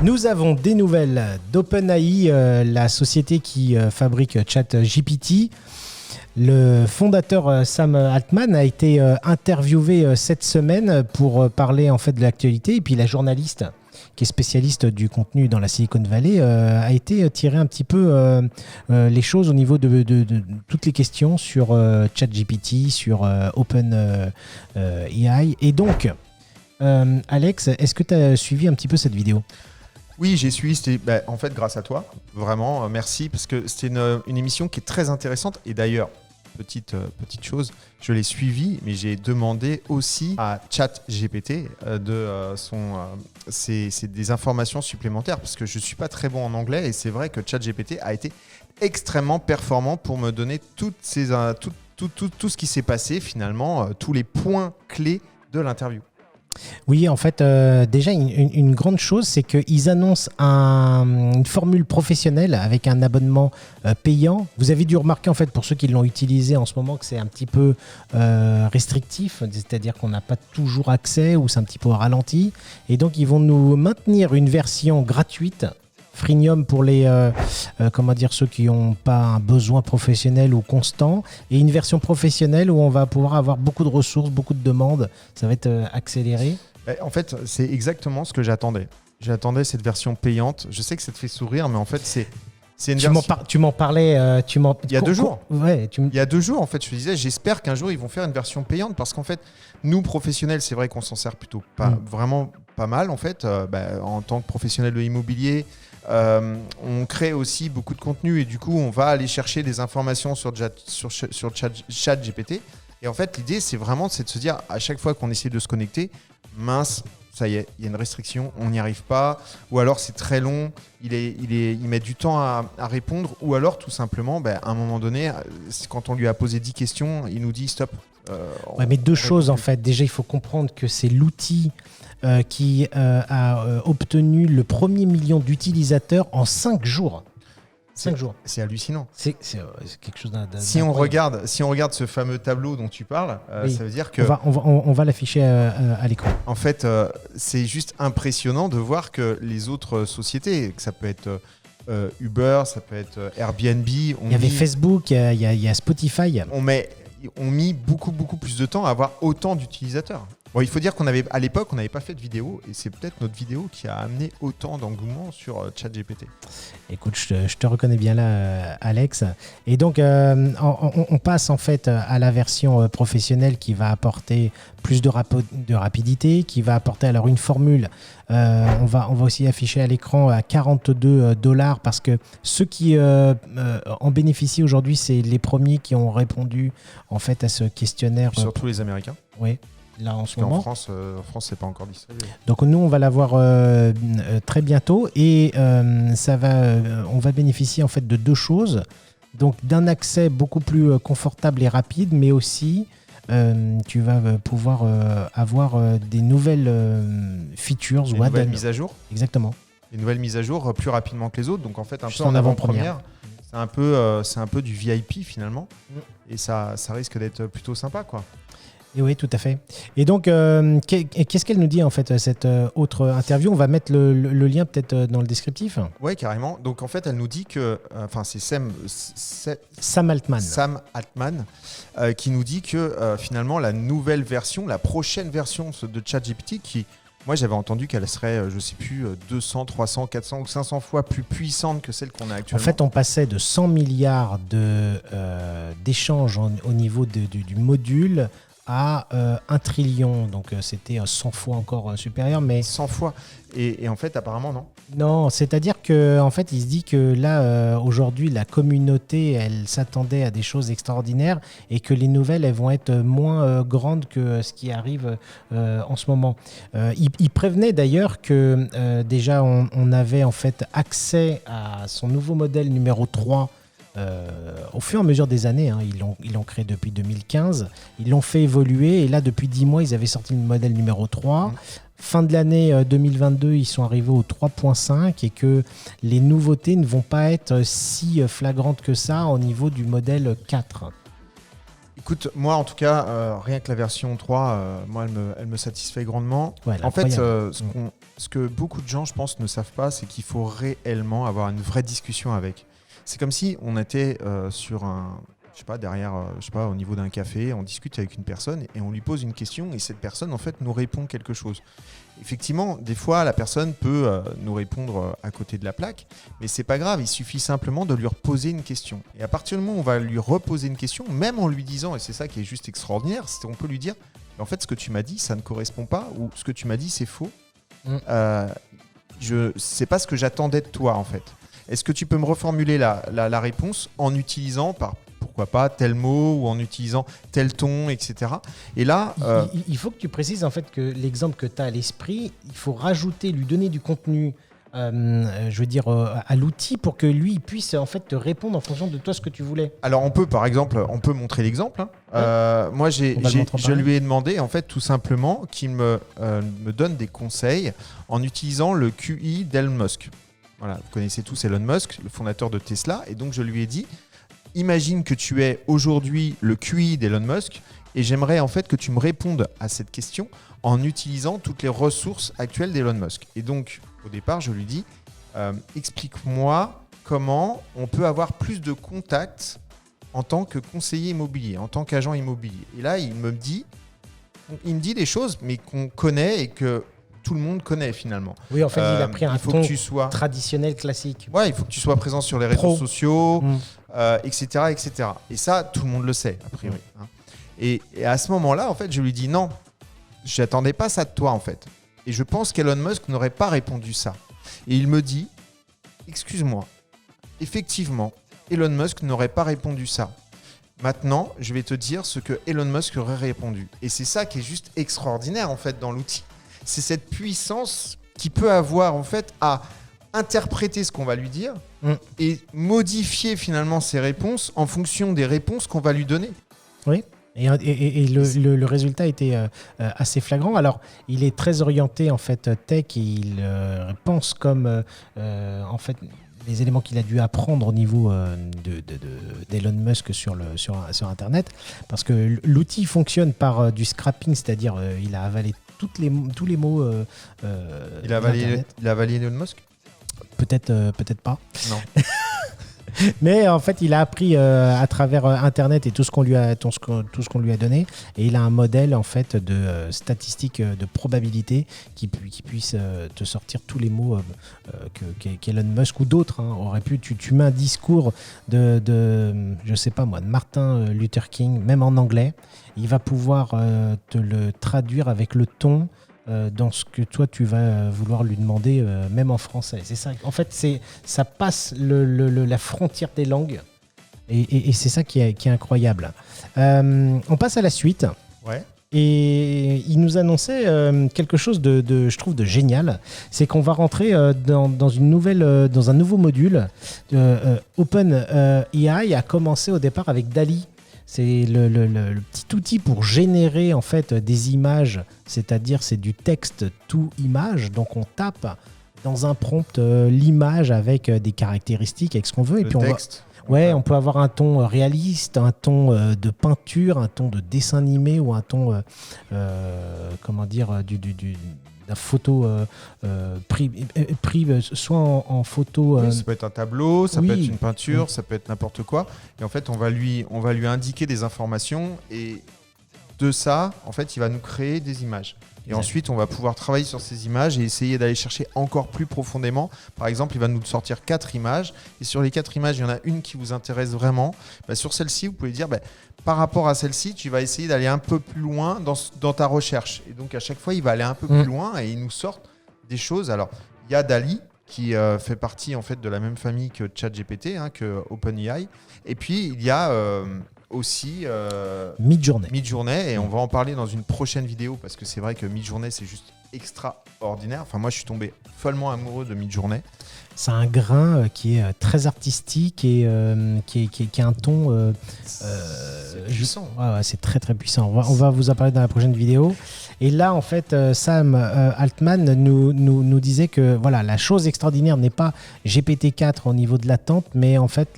Nous avons des nouvelles d'OpenAI, la société qui fabrique ChatGPT. Le fondateur Sam Altman a été interviewé cette semaine pour parler en fait de l'actualité. Et puis la journaliste qui est spécialiste du contenu dans la Silicon Valley a été tirer un petit peu les choses au niveau de toutes les questions sur ChatGPT, sur OpenAI. Et donc, Alex, est-ce que tu as suivi un petit peu cette vidéo ? Oui, j'ai suivi, c'était en fait grâce à toi, vraiment, merci, parce que c'était une émission qui est très intéressante. Et d'ailleurs, petite chose, je l'ai suivie, mais j'ai demandé aussi à ChatGPT c'est des informations supplémentaires, parce que je ne suis pas très bon en anglais, et c'est vrai que ChatGPT a été extrêmement performant pour me donner tout ce qui s'est passé, finalement, tous les points clés de l'interview. Oui, en fait, déjà, une grande chose, c'est qu'ils annoncent une formule professionnelle avec un abonnement payant. Vous avez dû remarquer, en fait, pour ceux qui l'ont utilisé en ce moment, que c'est un petit peu restrictif, c'est-à-dire qu'on n'a pas toujours accès ou c'est un petit peu ralenti. Et donc, ils vont nous maintenir une version gratuite, freemium pour ceux qui n'ont pas un besoin professionnel ou constant, et une version professionnelle où on va pouvoir avoir beaucoup de ressources, beaucoup de demandes. Ça va être accéléré. En fait, c'est exactement ce que j'attendais. J'attendais cette version payante. Je sais que ça te fait sourire, mais en fait, c'est une version... Tu m'en parlais... Il y a 2 jours. Ouais, Il y a 2 jours, en fait, je te disais, j'espère qu'un jour, ils vont faire une version payante, parce qu'en fait, nous, professionnels, c'est vrai qu'on s'en sert plutôt vraiment pas mal, en fait. En tant que professionnel de l'immobilier, on crée aussi beaucoup de contenu, et du coup, on va aller chercher des informations sur ChatGPT. Et en fait, l'idée, c'est de se dire, à chaque fois qu'on essaie de se connecter, mince, ça y est, il y a une restriction, on n'y arrive pas, ou alors c'est très long, il met du temps à répondre, ou alors tout simplement, à un moment donné, quand on lui a posé 10 questions, il nous dit stop. Mais 2 choses en fait. Déjà, il faut comprendre que c'est l'outil qui a obtenu le premier million d'utilisateurs en 5 jours. 5 jours. C'est hallucinant. C'est quelque chose si on regarde ce fameux tableau dont tu parles, oui. Ça veut dire que... On va l'afficher à l'écran. En fait, c'est juste impressionnant de voir que les autres sociétés, que ça peut être Uber, ça peut être Airbnb... Il y avait Facebook, il y a Spotify. ont mis beaucoup plus de temps à avoir autant d'utilisateurs. Bon, il faut dire qu'à l'époque, on n'avait pas fait de vidéo, et c'est peut-être notre vidéo qui a amené autant d'engouement sur ChatGPT. Écoute, je te reconnais bien là, Alex. Et donc, on passe en fait à la version professionnelle qui va apporter plus de rapidité, qui va apporter alors une formule. On va aussi afficher à l'écran à $42 parce que ceux qui en bénéficient aujourd'hui, c'est les premiers qui ont répondu en fait à ce questionnaire. Surtout les Américains. Oui. Là en ce moment. En France, c'est pas encore distribué. Donc nous, on va l'avoir très bientôt, et on va bénéficier en fait de 2 choses. Donc d'un accès beaucoup plus confortable et rapide, mais aussi tu vas pouvoir avoir des nouvelles features, des nouvelles mises à jour. Exactement. Des nouvelles mises à jour plus rapidement que les autres. Donc en fait, juste en avant-première. C'est un peu du VIP finalement, et ça risque d'être plutôt sympa, quoi. Et oui, tout à fait. Et donc, qu'est-ce qu'elle nous dit en fait, cette autre interview ? On va mettre le lien peut-être dans le descriptif. Oui, carrément. Donc en fait, elle nous dit que, c'est Sam Altman. Sam Altman qui nous dit que finalement la nouvelle version, la prochaine version de ChatGPT, qui, moi j'avais entendu qu'elle serait, je sais plus, 200, 300, 400 ou 500 fois plus puissante que celle qu'on a actuellement. En fait, on passait de 100 milliards d'échanges au niveau du module à 1 trillion, donc c'était 100 fois encore supérieur, mais 100 fois. Et en fait, apparemment, non. Non, c'est-à-dire que en fait, il se dit que là, aujourd'hui, la communauté, elle s'attendait à des choses extraordinaires, et que les nouvelles, elles vont être moins grandes que ce qui arrive en ce moment. Il prévenait d'ailleurs que déjà, on avait en fait accès à son nouveau modèle numéro 3 au fur et à mesure des années, hein. Ils l'ont créé depuis 2015, ils l'ont fait évoluer, et là depuis 10 mois ils avaient sorti le modèle numéro 3. Fin de l'année 2022, ils sont arrivés au 3.5, et que les nouveautés ne vont pas être si flagrantes que ça au niveau du modèle 4. Écoute, moi en tout cas, rien que la version 3, moi elle me satisfait grandement. Ouais, elle est En fait, incroyable. ce que beaucoup de gens, je pense, ne savent pas, c'est qu'il faut réellement avoir une vraie discussion avec. C'est comme si on était sur un, je sais pas, derrière, je sais pas, au niveau d'un café, on discute avec une personne et on lui pose une question et cette personne en fait nous répond quelque chose. Effectivement, des fois la personne peut nous répondre à côté de la plaque, mais c'est pas grave, il suffit simplement de lui reposer une question. Et à partir du moment où on va lui reposer une question, même en lui disant, et c'est ça qui est juste extraordinaire, c'est qu'on peut lui dire, en fait ce que tu m'as dit ça ne correspond pas ou ce que tu m'as dit c'est faux. C'est pas ce que j'attendais de toi en fait. Est-ce que tu peux me reformuler la réponse en utilisant pourquoi pas tel mot ou en utilisant tel ton, etc. Et là, Il faut que tu précises en fait que l'exemple que tu as à l'esprit, il faut rajouter, lui donner du contenu, je veux dire, à l'outil pour que lui il puisse en fait te répondre en fonction de toi ce que tu voulais. alors on peut par exemple, on peut montrer l'exemple. Hein. Moi, je lui ai demandé en fait tout simplement qu'il me donne des conseils en utilisant le QI d'Elon Musk. Voilà, vous connaissez tous Elon Musk, le fondateur de Tesla, et donc je lui ai dit. Imagine que tu es aujourd'hui le QI d'Elon Musk et j'aimerais en fait que tu me répondes à cette question en utilisant toutes les ressources actuelles d'Elon Musk. Et donc, au départ, je lui dis explique-moi comment on peut avoir plus de contacts en tant que conseiller immobilier, en tant qu'agent immobilier. Et là, il me dit des choses, mais qu'on connaît et que tout le monde connaît finalement. Oui, en fait, il a pris un ton traditionnel, classique. Ouais, il faut que tu sois présent sur les réseaux sociaux, etc., etc. Et ça, tout le monde le sait, a priori. Hein. Et à ce moment-là, en fait, je lui dis non, je n'attendais pas ça de toi, en fait. Et je pense qu'Elon Musk n'aurait pas répondu ça. Et il me dit, excuse-moi, effectivement, Elon Musk n'aurait pas répondu ça. Maintenant, je vais te dire ce que Elon Musk aurait répondu. Et c'est ça qui est juste extraordinaire, en fait, dans l'outil. C'est cette puissance qu'il peut avoir en fait à interpréter ce qu'on va lui dire et modifier finalement ses réponses en fonction des réponses qu'on va lui donner. Oui, et le résultat était assez flagrant. Alors, il est très orienté en fait tech et il pense comme en fait les éléments qu'il a dû apprendre au niveau d'Elon Musk sur Internet, parce que l'outil fonctionne par du scrapping, c'est-à-dire il a avalé tous les mots. Il a avalé Elon Musk ? Peut-être pas. Non. Mais en fait, il a appris à travers Internet et tout ce qu'on lui a donné, et il a un modèle en fait de statistiques de probabilité qui puisse te sortir tous les mots qu'Elon Musk ou d'autres auraient pu. Tu mets un discours de je sais pas moi, de Martin Luther King, même en anglais, il va pouvoir te le traduire avec le ton dans ce que toi tu vas vouloir lui demander, même en français. C'est ça. En fait, ça passe la frontière des langues, et c'est ça qui est incroyable. On passe à la suite. Ouais. Et il nous annonçait quelque chose je trouve de génial. C'est qu'on va rentrer dans un nouveau module. OpenAI a commencé au départ avec DALL-E. C'est le petit outil pour générer en fait des images, c'est-à-dire c'est du texte to image. Donc on tape dans un prompt l'image avec des caractéristiques, avec ce qu'on veut. Le texte. On peut avoir un ton réaliste, un ton de peinture, un ton de dessin animé ou un ton, la photo pris soit en photo. Oui, ça peut être un tableau, ça peut être une peinture, Oui. ça peut être n'importe quoi. Et en fait, on va lui indiquer des informations et de ça, en fait, il va nous créer des images. Et ensuite, on va pouvoir travailler sur ces images et essayer d'aller chercher encore plus profondément. Par exemple, il va nous sortir 4 images. Et sur les 4 images, il y en a une qui vous intéresse vraiment. Sur celle-ci, vous pouvez dire, par rapport à celle-ci, tu vas essayer d'aller un peu plus loin dans ta recherche. Et donc, à chaque fois, il va aller un peu plus loin et il nous sort des choses. Alors, il y a DALL-E qui fait partie en fait, de la même famille que ChatGPT, que OpenAI. Et puis, il y a... aussi Midjourney, et on va en parler dans une prochaine vidéo parce que c'est vrai que Midjourney c'est juste extraordinaire. Enfin, moi je suis tombé follement amoureux de Midjourney. C'est un grain qui est très artistique et qui a un ton c'est puissant. Ouais, c'est très très puissant. On va vous en parler dans la prochaine vidéo. Et là en fait Sam Altman nous disait que voilà, la chose extraordinaire n'est pas GPT-4 au niveau de l'attente, mais en fait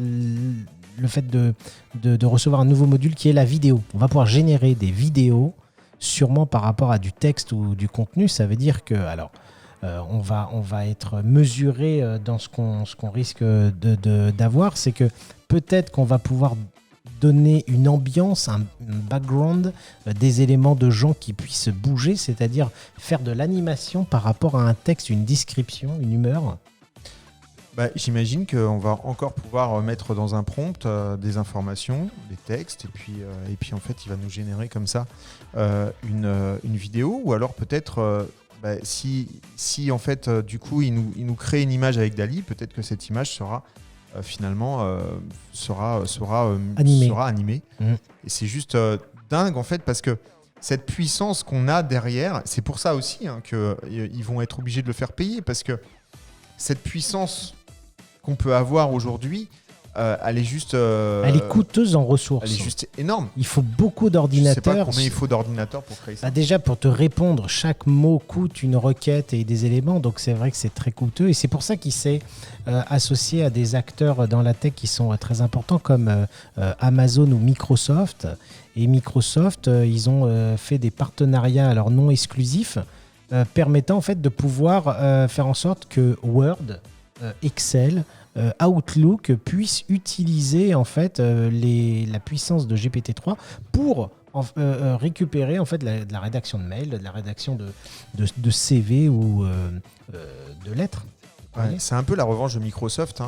le fait de recevoir un nouveau module qui est la vidéo. On va pouvoir générer des vidéos, sûrement par rapport à du texte ou du contenu. Ça veut dire que, alors, on va être mesuré dans ce qu'on risque d'avoir. C'est que peut-être qu'on va pouvoir donner une ambiance, un background, des éléments de gens qui puissent bouger, c'est-à-dire faire de l'animation par rapport à un texte, une description, une humeur. J'imagine qu'on va encore pouvoir mettre dans un prompt des informations, des textes, et puis en fait, il va nous générer comme ça une vidéo, ou alors peut-être si en fait du coup il nous crée une image avec DALL-E, peut-être que cette image sera finalement animée. Et c'est juste dingue en fait, parce que cette puissance qu'on a derrière, c'est pour ça aussi qu'ils vont être obligés de le faire payer, parce que cette puissance qu'on peut avoir aujourd'hui, elle est juste... elle est coûteuse en ressources. Elle est juste énorme. Il faut beaucoup d'ordinateurs. Je sais pas combien il faut d'ordinateurs pour créer ça. Déjà, pour te répondre, chaque mot coûte une requête et des éléments, donc c'est vrai que c'est très coûteux. Et c'est pour ça qu'il s'est associé à des acteurs dans la tech qui sont très importants, comme Amazon ou Microsoft. Et Microsoft, ils ont fait des partenariats, alors non exclusifs, permettant en fait de pouvoir faire en sorte que Word, Excel, Outlook puissent utiliser en fait la puissance de GPT-3 pour récupérer en fait de la rédaction de mails, de la rédaction de CV ou de lettres. Ouais, c'est un peu la revanche de Microsoft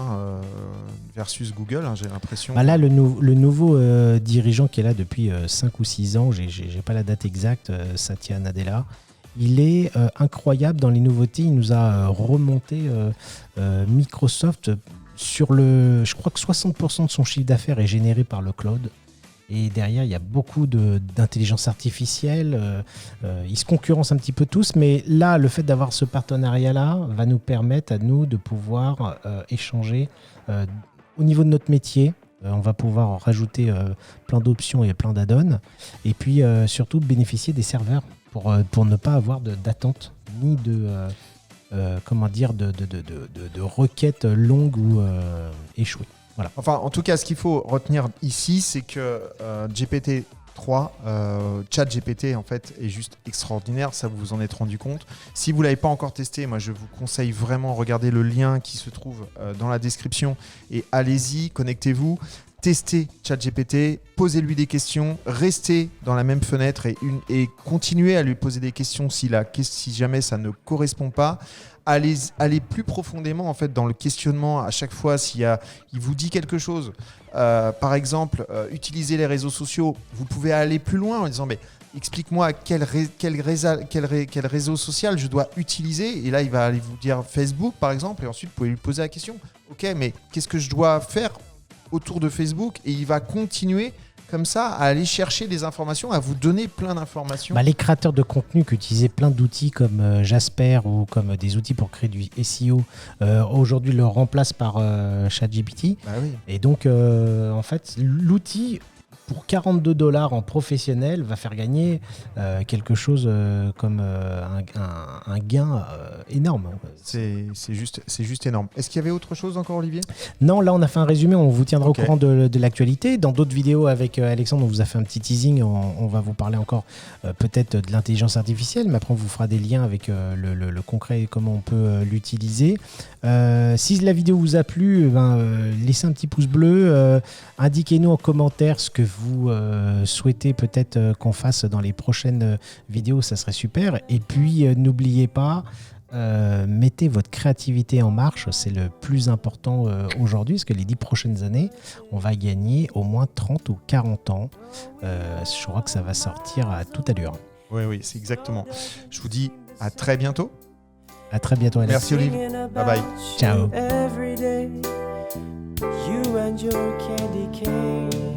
versus Google, j'ai l'impression. Là, le nouveau dirigeant qui est là depuis 5 ou 6 ans, j'ai pas la date exacte, Satya Nadella, il est incroyable dans les nouveautés. Il nous a remonté Microsoft je crois que 60% de son chiffre d'affaires est généré par le cloud. Et derrière, il y a beaucoup d'intelligence artificielle. Ils se concurrencent un petit peu tous. Mais là, le fait d'avoir ce partenariat-là va nous permettre à nous de pouvoir échanger au niveau de notre métier. On va pouvoir rajouter plein d'options et plein d'add-ons. Et puis, surtout, bénéficier des serveurs pour ne pas avoir d'attente ni de requêtes longues ou échouées. Voilà. Enfin, en tout cas, ce qu'il faut retenir ici, c'est que GPT-3, ChatGPT, en fait, est juste extraordinaire. Ça, vous vous en êtes rendu compte. Si vous ne l'avez pas encore testé, moi, je vous conseille vraiment, regardez le lien qui se trouve dans la description et allez-y, connectez-vous. Testez ChatGPT, posez-lui des questions, restez dans la même fenêtre et continuez à lui poser des questions si jamais ça ne correspond pas. Allez plus profondément en fait dans le questionnement à chaque fois il vous dit quelque chose. Par exemple, utilisez les réseaux sociaux. Vous pouvez aller plus loin en disant explique-moi quel réseau social je dois utiliser. Et là, il va aller vous dire Facebook par exemple. Et ensuite, vous pouvez lui poser la question. Ok, mais qu'est-ce que je dois faire autour de Facebook? Et il va continuer comme ça à aller chercher des informations, à vous donner plein d'informations. Les créateurs de contenu qui utilisaient plein d'outils comme Jasper ou comme des outils pour créer du SEO, aujourd'hui le remplacent par ChatGPT. Oui. Et donc, en fait, l'outil pour $42 en professionnel va faire gagner quelque chose comme un gain énorme. C'est juste énorme. Est-ce qu'il y avait autre chose encore, Olivier ? Non, là on a fait un résumé, on vous tiendra au courant de l'actualité. Dans d'autres vidéos avec Alexandre, on vous a fait un petit teasing, on va vous parler encore peut-être de l'intelligence artificielle, mais après on vous fera des liens avec le concret et comment on peut l'utiliser. Si la vidéo vous a plu, laissez un petit pouce bleu, indiquez-nous en commentaire ce que vous souhaitez peut-être qu'on fasse dans les prochaines vidéos, ça serait super. Et puis n'oubliez pas, mettez votre créativité en marche, c'est le plus important aujourd'hui, parce que les 10 prochaines années, on va gagner au moins 30 ou 40 ans. Je crois que ça va sortir à toute allure. Oui, c'est exactement. Je vous dis à très bientôt. À très bientôt, Alex. Merci, Olivier. Bye bye. Ciao. You and your candy cane.